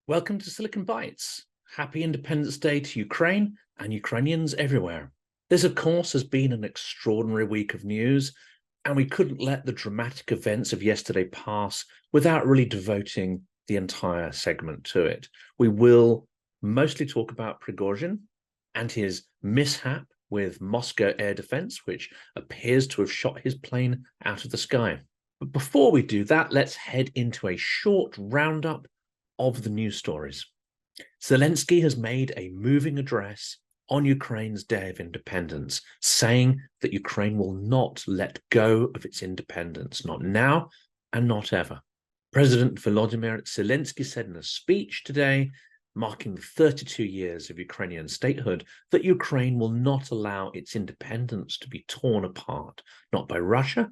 Welcome to Silicon Bites. Happy Independence Day to Ukraine and Ukrainians everywhere. This, of course, has been an extraordinary week of news, and we couldn't let the dramatic events of yesterday pass without really devoting the entire segment to it. We will mostly talk about Prigozhin and his mishap with Moscow air defense, which appears to have shot his plane out of the sky. But before we do that, let's head into a short roundup of the news stories. Zelensky has made a moving address on Ukraine's Day of Independence, saying that Ukraine will not let go of its independence, not now and not ever. President Volodymyr Zelensky said in a speech today, marking the 32 years of Ukrainian statehood, that Ukraine will not allow its independence to be torn apart, not by Russia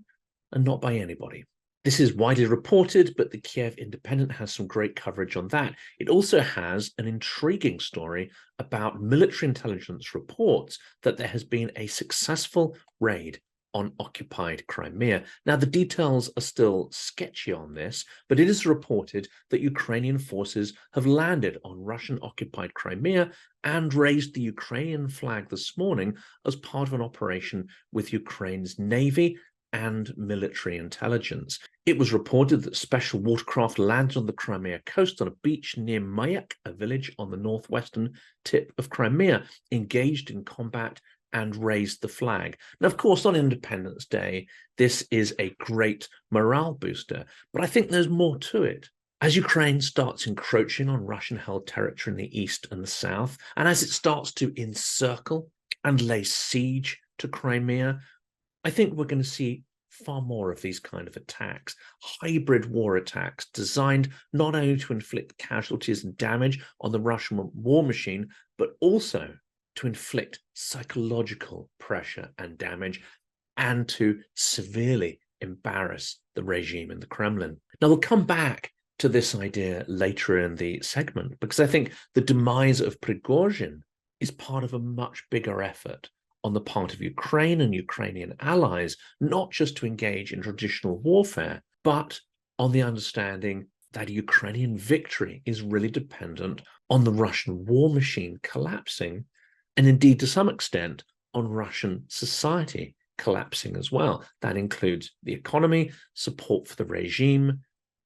and not by anybody. This is widely reported, but the Kyiv Independent has some great coverage on that. It also has an intriguing story about military intelligence reports that there has been a successful raid on occupied Crimea. Now, the details are still sketchy on this, but it is reported that Ukrainian forces have landed on Russian-occupied Crimea and raised the Ukrainian flag this morning as part of an operation with Ukraine's Navy and military intelligence. It was reported that special watercraft landed on the Crimea coast on a beach near Mayak, a village on the northwestern tip of Crimea, engaged in combat and raised the flag. Now, of course, on Independence Day, this is a great morale booster, but I think there's more to it. As Ukraine starts encroaching on Russian-held territory in the east and the south, and as it starts to encircle and lay siege to Crimea, I think we're going to see far more of these kind of attacks, hybrid war attacks designed not only to inflict casualties and damage on the Russian war machine, but also to inflict psychological pressure and damage and to severely embarrass the regime in the Kremlin. Now, we'll come back to this idea later in the segment because I think the demise of Prigozhin is part of a much bigger effort on the part of Ukraine and Ukrainian allies, not just to engage in traditional warfare, but on the understanding that Ukrainian victory is really dependent on the Russian war machine collapsing, and indeed, to some extent, on Russian society collapsing as well. That includes the economy, support for the regime,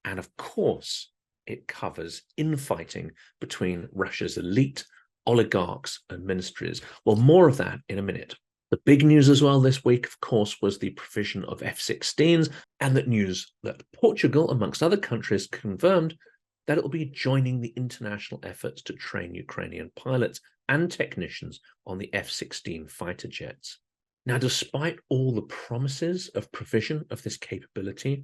and of course, it covers infighting between Russia's elite, oligarchs and ministries. Well, more of that in a minute. The big news as well this week, of course, was the provision of F-16s, and that news that Portugal, amongst other countries, confirmed that it will be joining the international efforts to train Ukrainian pilots and technicians on the F-16 fighter jets. Now, despite all the promises of provision of this capability,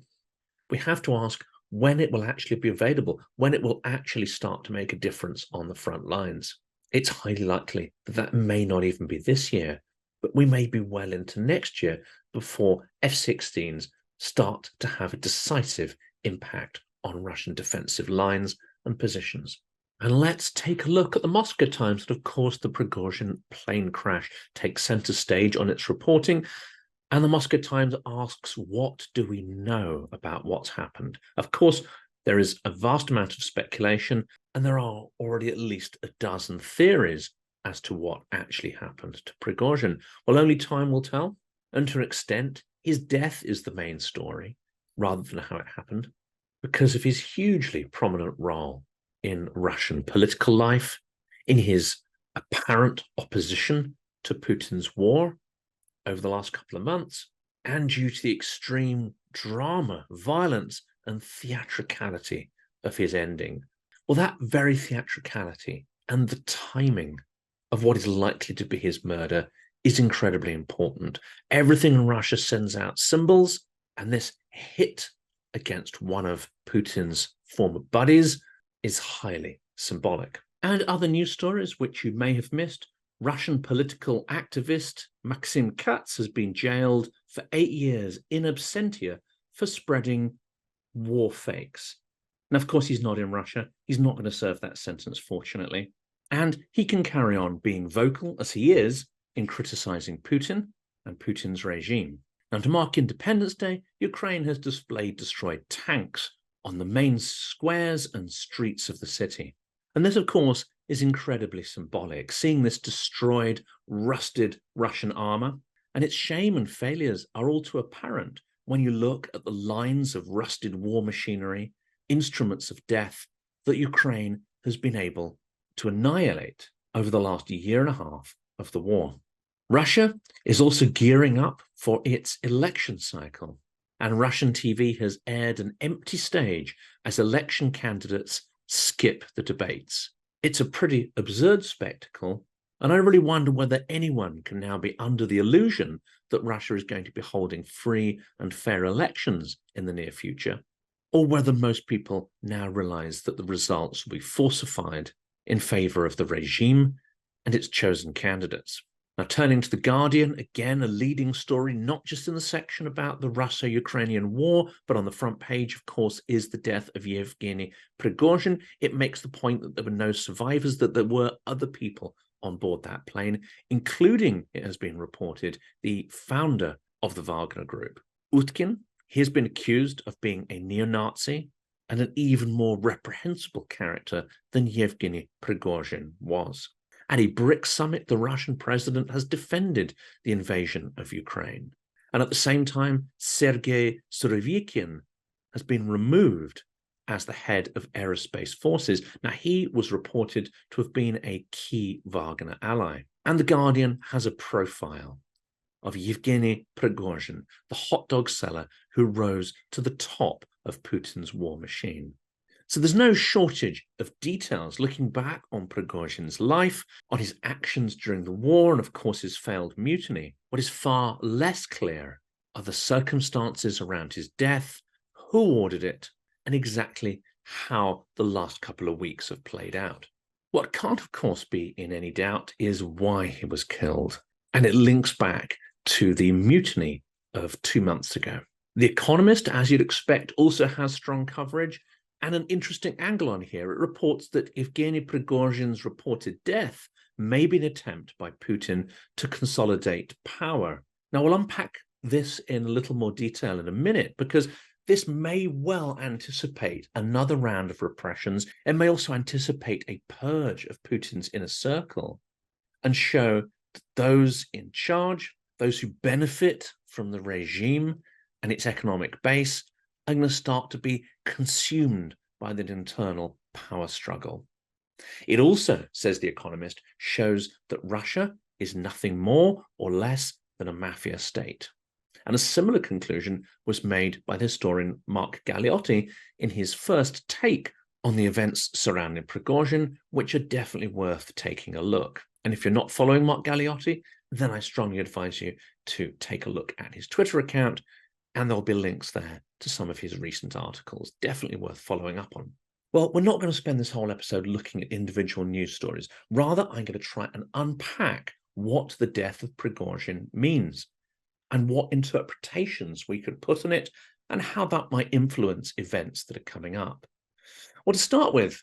we have to ask when it will actually be available, when it will actually start to make a difference on the front lines. It's highly likely that that may not even be this year, but we may be well into next year before F-16s start to have a decisive impact on Russian defensive lines and positions. And let's take a look at the Moscow Times. And of course, the Prigozhin plane crash takes center stage on its reporting. And the Moscow Times asks, what do we know about what's happened? Of course, there is a vast amount of speculation, and there are already at least a dozen theories as to what actually happened to Prigozhin. Well, only time will tell, and to an extent, his death is the main story, rather than how it happened, because of his hugely prominent role in Russian political life, in his apparent opposition to Putin's war over the last couple of months, and due to the extreme drama, violence, and theatricality of his ending. Well, that very theatricality and the timing of what is likely to be his murder is incredibly important. Everything in Russia sends out symbols, and this hit against one of Putin's former buddies is highly symbolic. And other news stories which you may have missed: Russian political activist Maxim Katz has been jailed for 8 years in absentia for spreading war fakes. And of course, he's not in Russia. He's not going to serve that sentence, fortunately. And he can carry on being vocal, as he is, in criticizing Putin and Putin's regime. Now, to mark Independence Day, Ukraine has displayed destroyed tanks on the main squares and streets of the city. And this, of course, is incredibly symbolic, seeing this destroyed, rusted Russian armor. And its shame and failures are all too apparent when you look at the lines of rusted war machinery, instruments of death that Ukraine has been able to annihilate over the last year and a half of the war. Russia is also gearing up for its election cycle, and Russian TV has aired an empty stage as election candidates skip the debates. It's a pretty absurd spectacle, and I really wonder whether anyone can now be under the illusion that Russia is going to be holding free and fair elections in the near future, or whether most people now realize that the results will be falsified in favor of the regime and its chosen candidates. Now, turning to The Guardian, again, a leading story, not just in the section about the Russo-Ukrainian war, but on the front page, of course, is the death of Yevgeny Prigozhin. It makes the point that there were no survivors, that there were other people on board that plane, including, it has been reported, the founder of the Wagner Group. Utkin, he has been accused of being a neo-Nazi and an even more reprehensible character than Yevgeny Prigozhin was. At a BRICS summit, the Russian president has defended the invasion of Ukraine. And at the same time, Sergei Surovikin has been removed as the head of aerospace forces. Now, he was reported to have been a key Wagner ally. And The Guardian has a profile of Yevgeny Prigozhin, the hot dog seller who rose to the top of Putin's war machine. So there's no shortage of details looking back on Prigozhin's life, on his actions during the war, and of course his failed mutiny. What is far less clear are the circumstances around his death, who ordered it, and exactly how the last couple of weeks have played out. What can't, of course, be in any doubt is why he was killed, and it links back to the mutiny of 2 months ago. The Economist, as you'd expect, also has strong coverage, and an interesting angle on here. It reports that Yevgeny Prigozhin's reported death may be an attempt by Putin to consolidate power. Now, we'll unpack this in a little more detail in a minute, because this may well anticipate another round of repressions. It may also anticipate a purge of Putin's inner circle and show that those in charge, those who benefit from the regime and its economic base, are going to start to be consumed by that internal power struggle. It also, says The Economist, shows that Russia is nothing more or less than a mafia state. And a similar conclusion was made by the historian Mark Galeotti in his first take on the events surrounding Prigozhin, which are definitely worth taking a look. And if you're not following Mark Galeotti, then I strongly advise you to take a look at his Twitter account, and there'll be links there to some of his recent articles. Definitely worth following up on. Well, we're not going to spend this whole episode looking at individual news stories. Rather, I'm going to try and unpack what the death of Prigozhin means and what interpretations we could put on it and how that might influence events that are coming up. Well, to start with,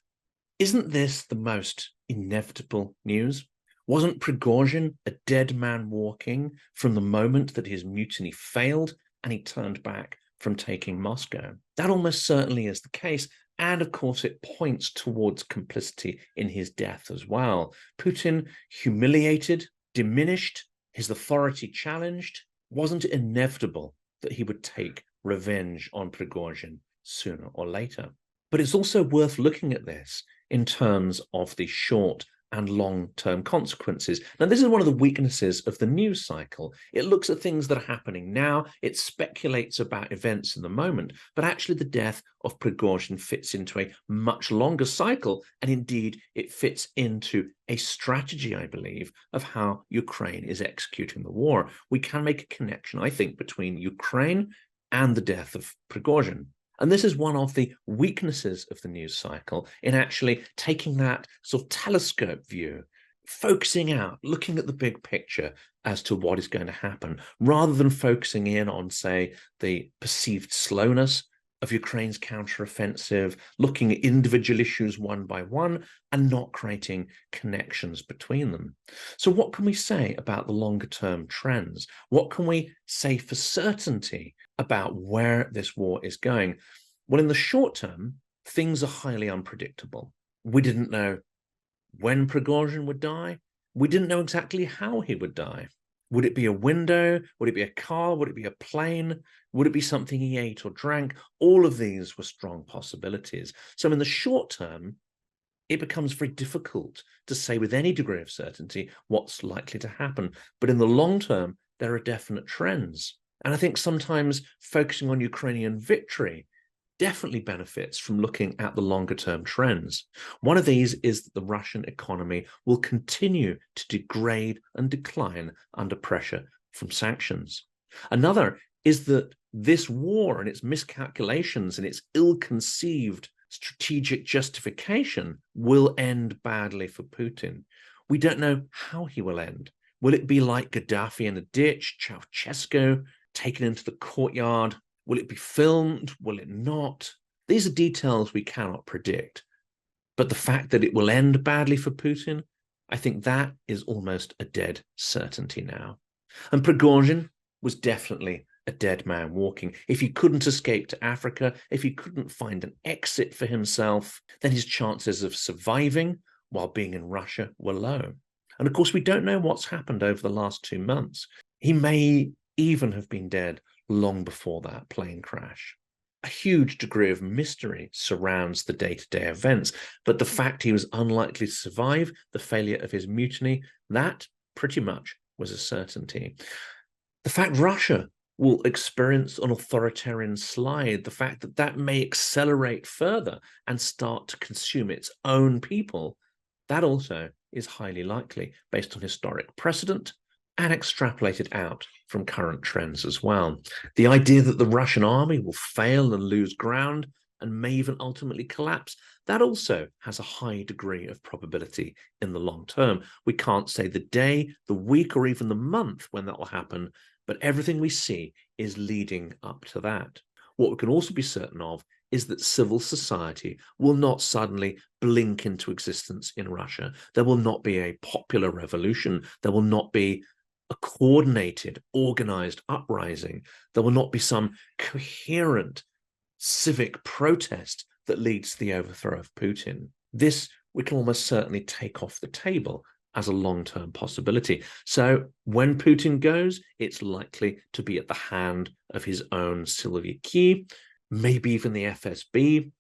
isn't this the most inevitable news? Wasn't Prigozhin a dead man walking from the moment that his mutiny failed and he turned back from taking Moscow? That almost certainly is the case. And of course, it points towards complicity in his death as well. Putin, humiliated, diminished, his authority challenged, wasn't it inevitable that he would take revenge on Prigozhin sooner or later? But it's also worth looking at this in terms of the short and long-term consequences. Now, this is one of the weaknesses of the news cycle. It looks at things that are happening now, it speculates about events in the moment, but actually the death of Prigozhin fits into a much longer cycle, and indeed it fits into a strategy, I believe, of how Ukraine is executing the war. We can make a connection, I think, between Ukraine and the death of Prigozhin. And this is one of the weaknesses of the news cycle in actually taking that sort of telescope view, focusing out, looking at the big picture as to what is going to happen, rather than focusing in on, say, the perceived slowness of Ukraine's counteroffensive, looking at individual issues one by one and not creating connections between them. So what can we say about the longer term trends? What can we say for certainty about where this war is going? Well, in the short term, things are highly unpredictable. We didn't know when Prigozhin would die. We didn't know exactly how he would die. Would it be a window? Would it be a car? Would it be a plane? Would it be something he ate or drank? All of these were strong possibilities. So in the short term, it becomes very difficult to say with any degree of certainty what's likely to happen. But in the long term, there are definite trends. And I think sometimes focusing on Ukrainian victory definitely benefits from looking at the longer term trends. One of these is that the Russian economy will continue to degrade and decline under pressure from sanctions. Another is that this war and its miscalculations and its ill-conceived strategic justification will end badly for Putin. We don't know how he will end. Will it be like Gaddafi in a ditch, Ceausescu taken into the courtyard? Will it be filmed? Will it not? These are details we cannot predict. But the fact that it will end badly for Putin, I think that is almost a dead certainty now. And Prigozhin was definitely a dead man walking. If he couldn't escape to Africa, if he couldn't find an exit for himself, then his chances of surviving while being in Russia were low. And of course, we don't know what's happened over the last 2 months. He may even have been dead long before that plane crash. A huge degree of mystery surrounds the day-to-day events, but the fact he was unlikely to survive the failure of his mutiny, that pretty much was a certainty. The fact Russia will experience an authoritarian slide, the fact that that may accelerate further and start to consume its own people, that also is highly likely based on historic precedent and extrapolated out from current trends as well. The idea that the Russian army will fail and lose ground and may even ultimately collapse, that also has a high degree of probability in the long term. We can't say the day, the week, or even the month when that will happen, but everything we see is leading up to that. What we can also be certain of is that civil society will not suddenly blink into existence in Russia. There will not be a popular revolution. There will not be a coordinated, organized uprising. There will not be some coherent civic protest that leads to the overthrow of Putin. This we can almost certainly take off the table as a long-term possibility. So when Putin goes, it's likely to be at the hand of his own Siloviki, maybe even the FSB,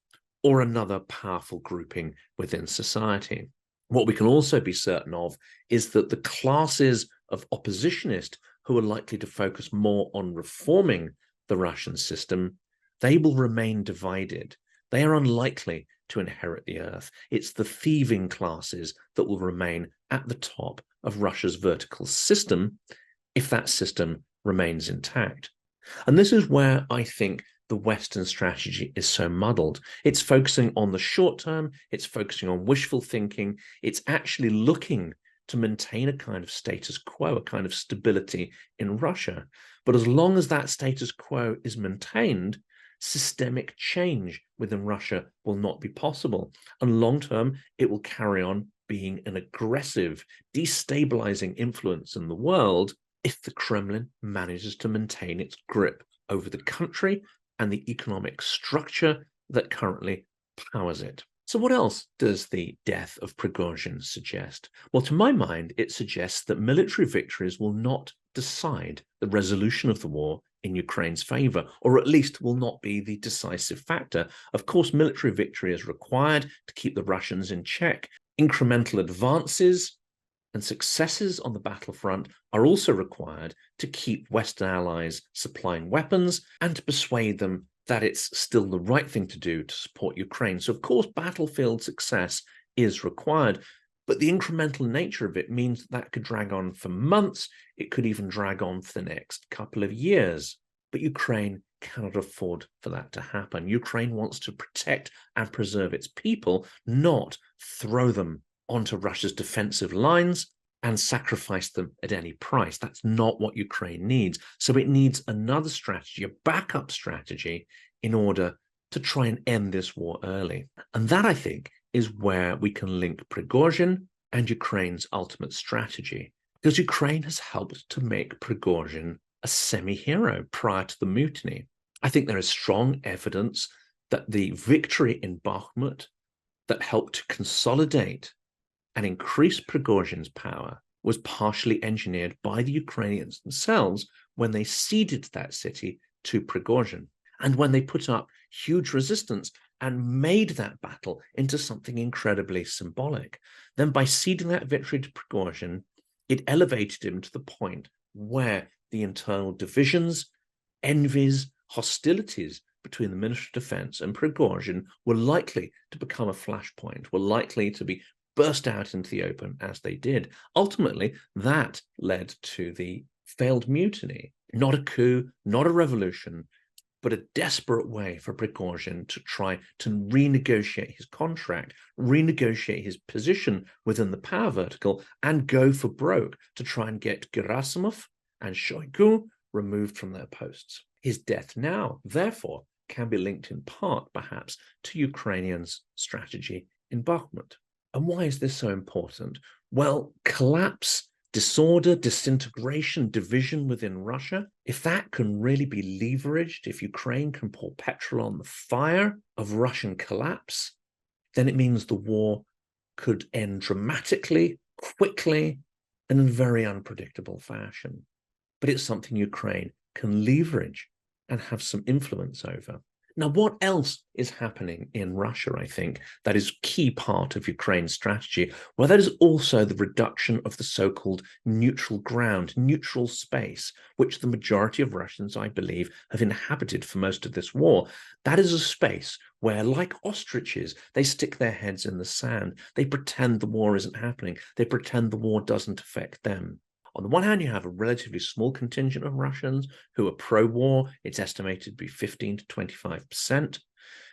or another powerful grouping within society. What we can also be certain of is that the classes of oppositionists who are likely to focus more on reforming the Russian system, they will remain divided. They are unlikely to inherit the earth. It's the thieving classes that will remain at the top of Russia's vertical system if that system remains intact. And this is where I think the Western strategy is so muddled. It's focusing on the short term, it's focusing on wishful thinking, it's actually looking to maintain a kind of status quo, a kind of stability in Russia. But as long as that status quo is maintained, systemic change within Russia will not be possible. And long term, it will carry on being an aggressive, destabilizing influence in the world if the Kremlin manages to maintain its grip over the country and the economic structure that currently powers it. So what else does the death of Prigozhin suggest? Well, to my mind, it suggests that military victories will not decide the resolution of the war in Ukraine's favor, or at least will not be the decisive factor. Of course, military victory is required to keep the Russians in check. Incremental advances and successes on the battlefront are also required to keep Western allies supplying weapons and to persuade them that it's still the right thing to do to support Ukraine. So, of course, battlefield success is required, but the incremental nature of it means that could drag on for months. It could even drag on for the next couple of years. But Ukraine cannot afford for that to happen. Ukraine wants to protect and preserve its people, not throw them onto Russia's defensive lines and sacrifice them at any price. That's not what Ukraine needs. So it needs another strategy, a backup strategy, in order to try and end this war early. And that, I think, is where we can link Prigozhin and Ukraine's ultimate strategy, because Ukraine has helped to make Prigozhin a semi-hero prior to the mutiny. I think there is strong evidence that the victory in Bakhmut, that helped to consolidate and increase Prigozhin's power was partially engineered by the Ukrainians themselves when they ceded that city to Prigozhin, and when they put up huge resistance and made that battle into something incredibly symbolic. Then by ceding that victory to Prigozhin, it elevated him to the point where the internal divisions, envies, hostilities between the Ministry of Defense and Prigozhin were likely to become a flashpoint, were likely to be burst out into the open as they did. Ultimately, that led to the failed mutiny, not a coup, not a revolution, but a desperate way for Prigozhin to try to renegotiate his contract, renegotiate his position within the power vertical, and go for broke to try and get Gerasimov and Shoigu removed from their posts. His death now, therefore, can be linked in part, perhaps, to Ukrainians' strategy in Bakhmut. And why is this so important? Well, collapse, disorder, disintegration, division within Russia, if that can really be leveraged, if Ukraine can pour petrol on the fire of Russian collapse, then it means the war could end dramatically, quickly, and in very unpredictable fashion. But it's something Ukraine can leverage and have some influence over. Now, what else is happening in Russia, I think, that is a key part of Ukraine's strategy? Well, that is also the reduction of the so-called neutral ground, neutral space, which the majority of Russians, I believe, have inhabited for most of this war. That is a space where, like ostriches, they stick their heads in the sand. They pretend the war isn't happening. They pretend the war doesn't affect them. On the one hand, you have a relatively small contingent of Russians who are pro-war. It's estimated to be 15 to 25%.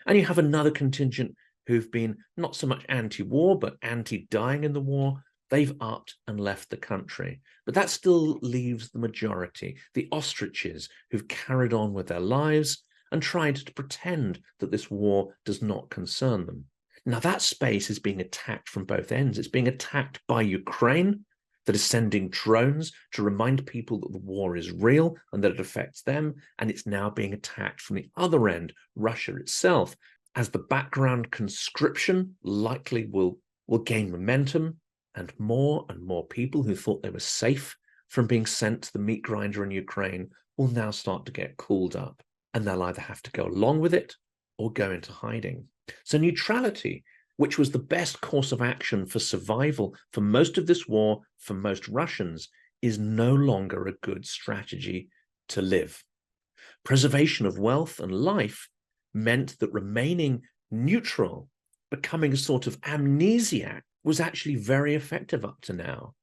And you have another contingent who've been not so much anti-war, but anti-dying in the war. They've upped and left the country. But that still leaves the majority, the ostriches, who've carried on with their lives and tried to pretend that this war does not concern them. Now, that space is being attacked from both ends. It's being attacked by Ukraine, that is sending drones to remind people that the war is real and that it affects them, and it's now being attacked from the other end, Russia itself, as the background conscription likely will gain momentum, and more people who thought they were safe from being sent to the meat grinder in Ukraine will now start to get called up, and they'll either have to go along with it or go into hiding. So neutrality, which was the best course of action for survival for most of this war, for most Russians, is no longer a good strategy to live. Preservation of wealth and life meant that remaining neutral, becoming a sort of amnesiac, was actually very effective up to now.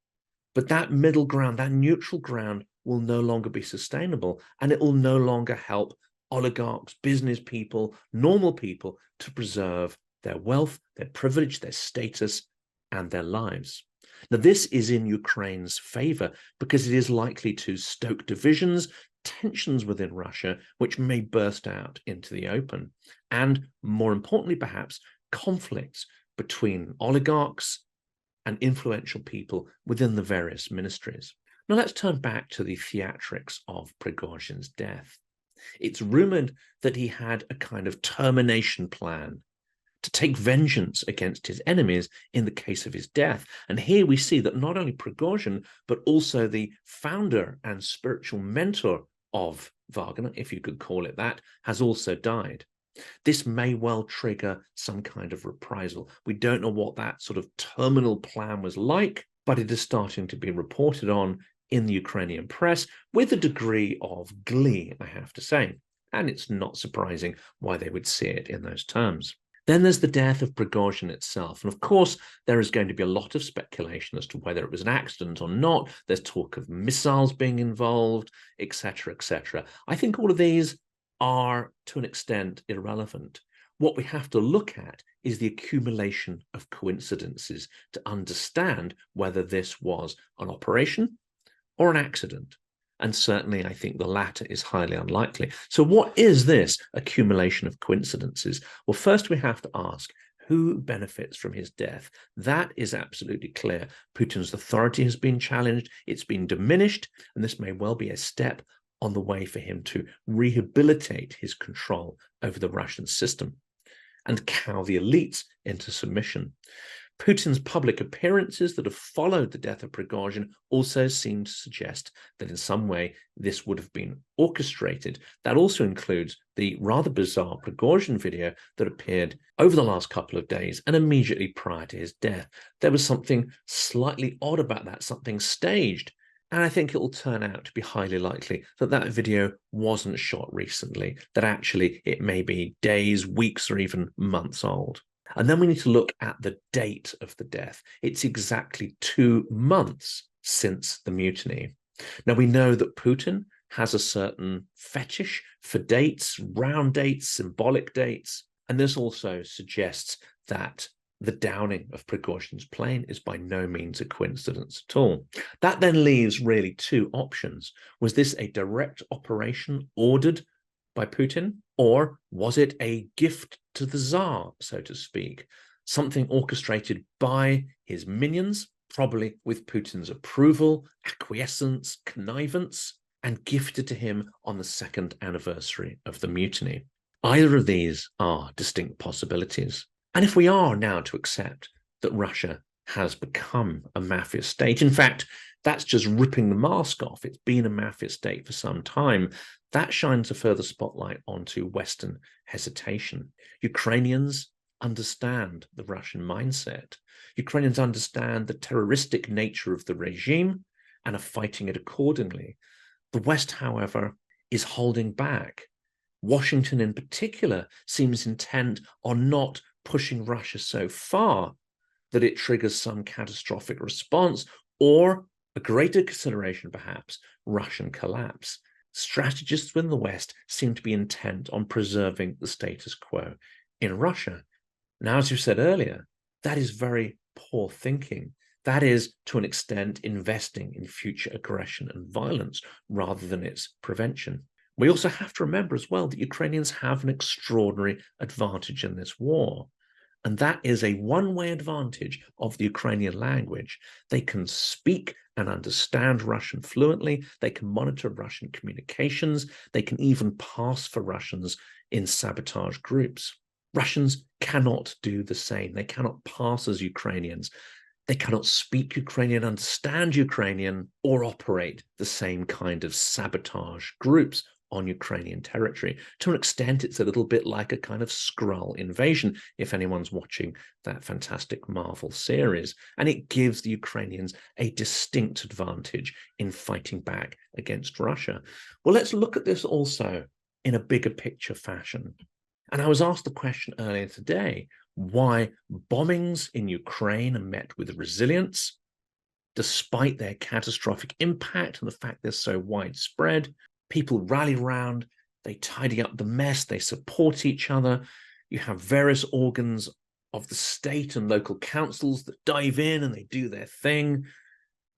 But that middle ground, that neutral ground, will no longer be sustainable, and it will no longer help oligarchs, business people, normal people to preserve their wealth, their privilege, their status, and their lives. Now, this is in Ukraine's favor because it is likely to stoke divisions, tensions within Russia, which may burst out into the open. And more importantly, perhaps, conflicts between oligarchs and influential people within the various ministries. Now, let's turn back to the theatrics of Prigozhin's death. It's rumored that he had a kind of termination plan to take vengeance against his enemies in the case of his death. And here we see that not only Prigozhin, but also the founder and spiritual mentor of Wagner, if you could call it that, has also died. This may well trigger some kind of reprisal. We don't know what that sort of terminal plan was like, but it is starting to be reported on in the Ukrainian press with a degree of glee, I have to say. And it's not surprising why they would see it in those terms. Then there's the death of Prigozhin itself. And of course, there is going to be a lot of speculation as to whether it was an accident or not. There's talk of missiles being involved, etc., etc. I think all of these are, to an extent, irrelevant. What we have to look at is the accumulation of coincidences to understand whether this was an operation or an accident. And certainly, I think the latter is highly unlikely. So what is this accumulation of coincidences? Well, first we have to ask, who benefits from his death? That is absolutely clear. Putin's authority has been challenged, it's been diminished, and this may well be a step on the way for him to rehabilitate his control over the Russian system. and cow the elites into submission. Putin's public appearances that have followed the death of Prigozhin also seem to suggest that in some way this would have been orchestrated. That also includes the rather bizarre Prigozhin video that appeared over the last couple of days and immediately prior to his death. There was something slightly odd about that, something staged. And I think it will turn out to be highly likely that that video wasn't shot recently, that actually it may be days, weeks, or even months old. And then we need to look at the date of the death. It's exactly 2 months since the mutiny. Now, we know that Putin has a certain fetish for dates, round dates, symbolic dates, and this also suggests that the downing of Prigozhin's plane is by no means a coincidence at all. That then leaves really 2 options. Was this a direct operation ordered by Putin, or was it a gift to the Tsar, so to speak? Something orchestrated by his minions, probably with Putin's approval, acquiescence, connivance, and gifted to him on the 2nd anniversary of the mutiny. Either of these are distinct possibilities. And if we are now to accept that Russia has become a mafia state, in fact, that's just ripping the mask off. It's been a mafia state for some time. That shines a further spotlight onto Western hesitation. Ukrainians understand the Russian mindset. Ukrainians understand the terroristic nature of the regime and are fighting it accordingly. The West, however, is holding back. Washington in particular seems intent on not pushing Russia so far that it triggers some catastrophic response, or a greater consideration perhaps, Russian collapse. Strategists within the West seem to be intent on preserving the status quo in Russia. Now, as you said earlier, that is very poor thinking. That is, to an extent, investing in future aggression and violence rather than its prevention. We also have to remember as well that Ukrainians have an extraordinary advantage in this war. And that is a one-way advantage of the Ukrainian language. They can speak and understand Russian fluently. They can monitor Russian communications. They can even pass for Russians in sabotage groups. Russians cannot do the same. They cannot pass as Ukrainians. They cannot speak Ukrainian, understand Ukrainian, or operate the same kind of sabotage groups on Ukrainian territory. To an extent, it's a little bit like a kind of Skrull invasion, if anyone's watching that fantastic Marvel series. And it gives the Ukrainians a distinct advantage in fighting back against Russia. Well, let's look at this also in a bigger picture fashion. And I was asked the question earlier today, why bombings in Ukraine are met with resilience, despite their catastrophic impact and the fact they're so widespread. People rally round, they tidy up the mess, they support each other. You have various organs of the state and local councils that dive in and they do their thing.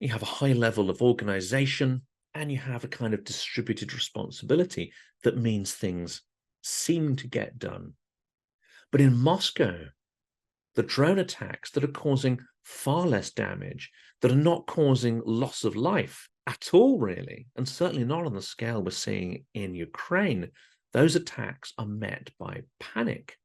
You have a high level of organization, and you have a kind of distributed responsibility that means things seem to get done. But in Moscow, the drone attacks that are causing far less damage, that are not causing loss of life at all, really, and certainly not on the scale we're seeing in Ukraine, those attacks are met by panic.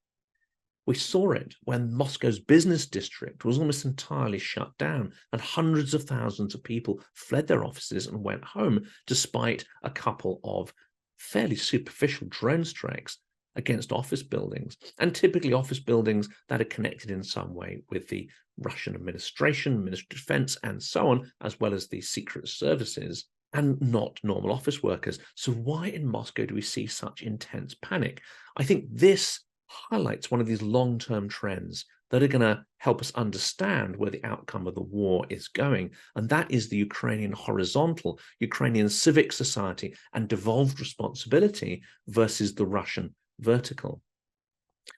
We saw it when Moscow's business district was almost entirely shut down and hundreds of thousands of people fled their offices and went home despite a couple of fairly superficial drone strikes against office buildings, and typically office buildings that are connected in some way with the Russian administration, Ministry of Defense, and so on, as well as the secret services, and not normal office workers. So why in Moscow do we see such intense panic? I think this highlights one of these long-term trends that are going to help us understand where the outcome of the war is going, and that is the Ukrainian horizontal, Ukrainian civic society and devolved responsibility versus the Russian vertical.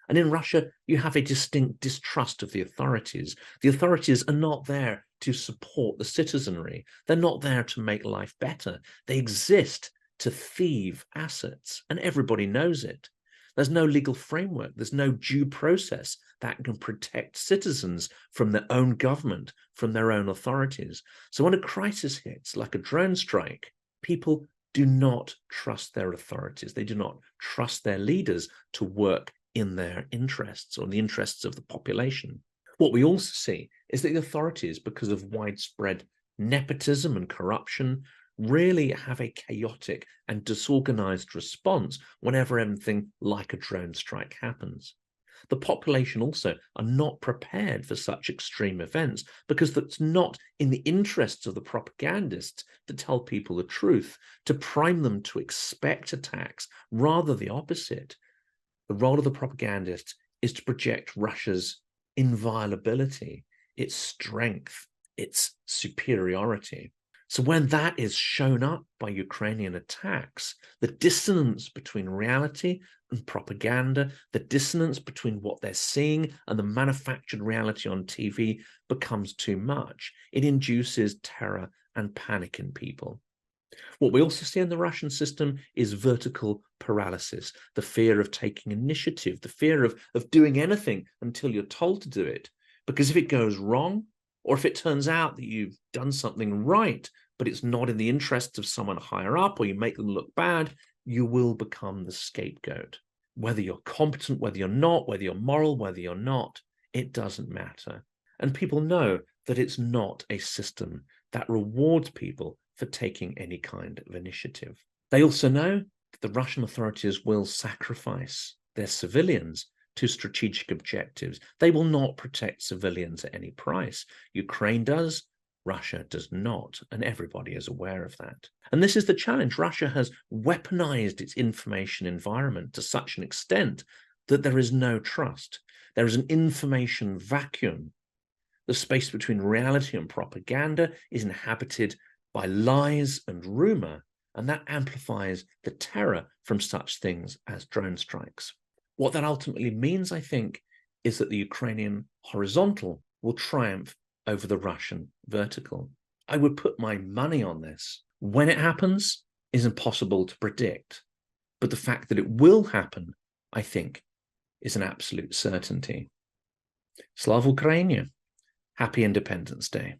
And in Russia, you have a distinct distrust of the authorities. The authorities are not there to support the citizenry. They're not there to make life better. They exist to thieve assets, and everybody knows it. There's no legal framework. There's no due process that can protect citizens from their own government, from their own authorities. So when a crisis hits, like a drone strike, people do not trust their authorities. They do not trust their leaders to work in their interests or the interests of the population. What we also see is that the authorities, because of widespread nepotism and corruption, really have a chaotic and disorganized response whenever anything like a drone strike happens. The population also are not prepared for such extreme events because that's not in the interests of the propagandists to tell people the truth, to prime them to expect attacks, rather the opposite. The role of the propagandists is to project Russia's inviolability, its strength, its superiority. So when that is shown up by Ukrainian attacks, the dissonance between reality and propaganda, the dissonance between what they're seeing and the manufactured reality on TV becomes too much. It induces terror and panic in people. What we also see in the Russian system is vertical paralysis, the fear of taking initiative, the fear of doing anything until you're told to do it. Because if it goes wrong, or if it turns out that you've done something right, but it's not in the interests of someone higher up, or you make them look bad, you will become the scapegoat. Whether you're competent, whether you're not, whether you're moral, whether you're not, it doesn't matter. And people know that it's not a system that rewards people for taking any kind of initiative. They also know that the Russian authorities will sacrifice their civilians to strategic objectives. They will not protect civilians at any price. Ukraine does, Russia does not, and everybody is aware of that. And this is the challenge. Russia has weaponized its information environment to such an extent that there is no trust. There is an information vacuum. The space between reality and propaganda is inhabited by lies and rumor, and that amplifies the terror from such things as drone strikes. What that ultimately means, I think, is that the Ukrainian horizontal will triumph over the Russian vertical. I would put my money on this. When it happens is impossible to predict, but the fact that it will happen, I think, is an absolute certainty. Slava Ukraini. Happy Independence Day.